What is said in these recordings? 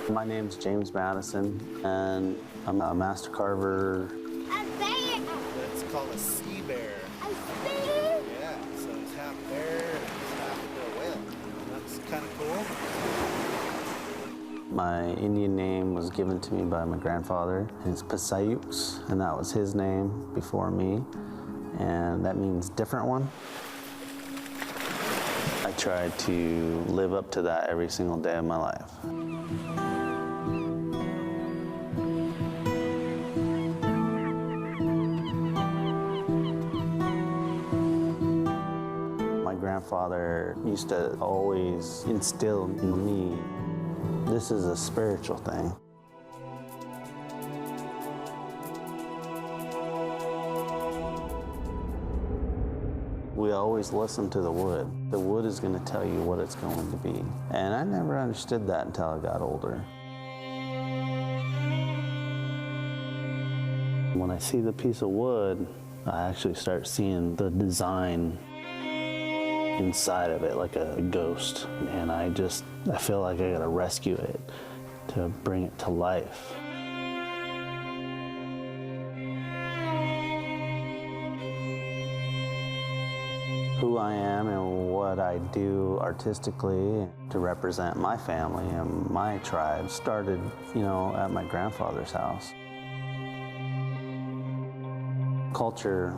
My name's James Madison, and I'm a master carver. A bear! It's called a sea bear. A bear! Yeah, so it's half bear and it's half a whale. That's kind of cool. My Indian name was given to me by my grandfather. It's Pasayux, and that was his name before me, and that means different one. I try to live up to that every single day of my life. My grandfather used to always instill in me, this is a spiritual thing. We always listen to the wood. The wood is going to tell you what it's going to be. And I never understood that until I got older. When I see the piece of wood, I actually start seeing the design inside of it, like a ghost. And I feel like I gotta rescue it to bring it to life. Who I am and what I do artistically to represent my family and my tribe started, at my grandfather's house. Culture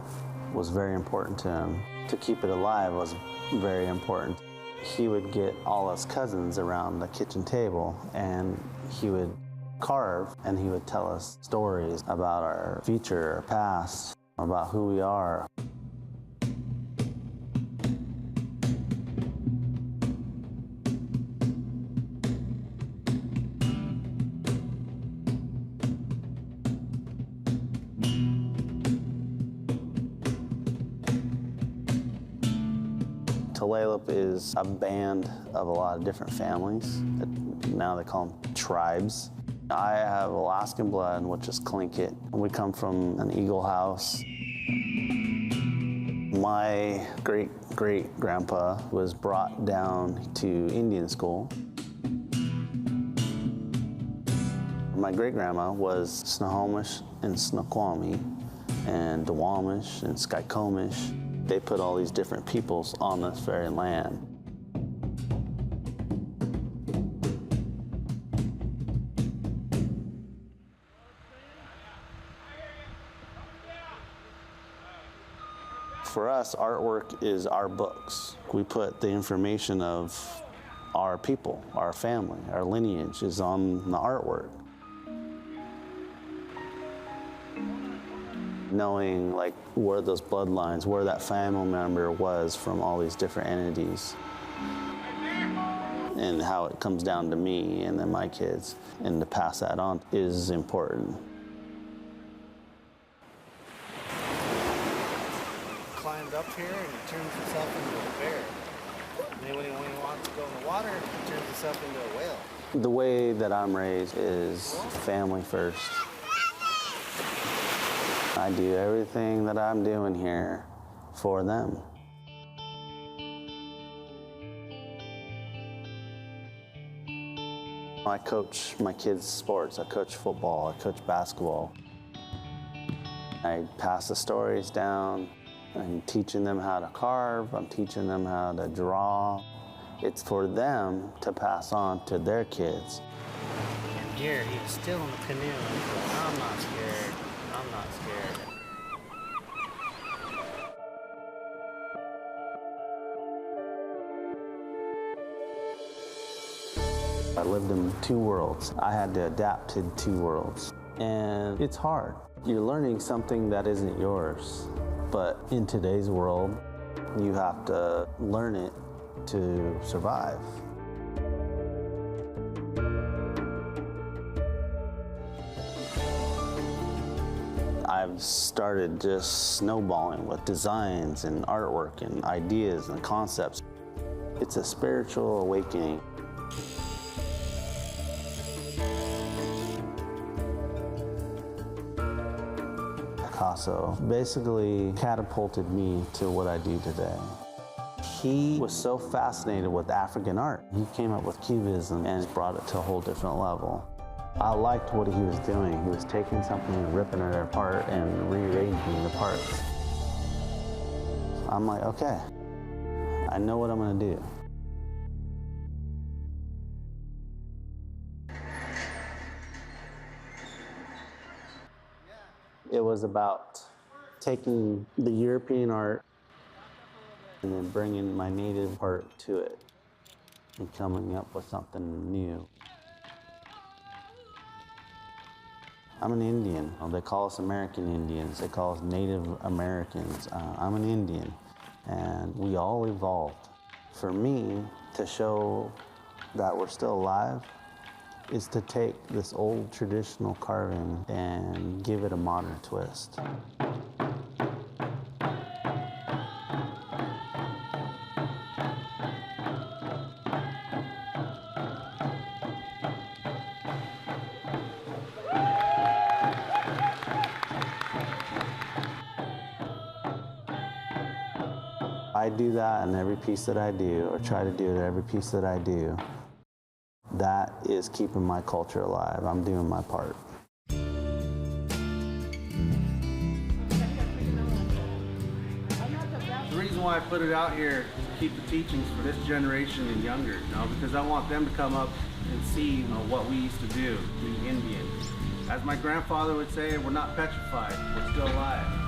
was very important to him. To keep it alive was very important. He would get all us cousins around the kitchen table and he would carve and he would tell us stories about our future, our past, about who we are. Tulalip is a band of a lot of different families. Now they call them tribes. I have Alaskan blood, which is Tlingit. We come from an eagle house. My great-great-grandpa was brought down to Indian school. My great-grandma was Snohomish and Snoqualmie and Duwamish and Skykomish. They put all these different peoples on this very land. For us, artwork is our books. We put the information of our people, our family, our lineage is on the artwork. Knowing where those bloodlines, where that family member was from all these different entities and how it comes down to me and then my kids, and to pass that on is important. Climbed up here and he turns himself into a bear. And then when he wants to go in the water, he turns himself into a whale. The way that I'm raised is family first. I do everything that I'm doing here for them. I coach my kids' sports. I coach football, I coach basketball. I pass the stories down. I'm teaching them how to carve. I'm teaching them how to draw. It's for them to pass on to their kids. And here, he was still in the canoe. I'm not scared. I'm not scared. I lived in two worlds. I had to adapt to two worlds. And it's hard. You're learning something that isn't yours. But in today's world, you have to learn it to survive. I've started just snowballing with designs and artwork and ideas and concepts. It's a spiritual awakening. Picasso basically catapulted me to what I do today. He was so fascinated with African art. He came up with Cubism and brought it to a whole different level. I liked what he was doing. He was taking something and ripping it apart and rearranging the parts. I'm like, okay, I know what I'm gonna do. It was about taking the European art and then bringing my native art to it and coming up with something new. I'm an Indian. They call us American Indians. They call us Native Americans. I'm an Indian, and we all evolved. For me, to show that we're still alive is to take this old traditional carving and give it a modern twist. I do that in every piece that I do, or try to do it in every piece that I do. That is keeping my culture alive. I'm doing my part. The reason why I put it out here is to keep the teachings for this generation and younger, because I want them to come up and see, what we used to do, the Indians. As my grandfather would say, we're not petrified, we're still alive.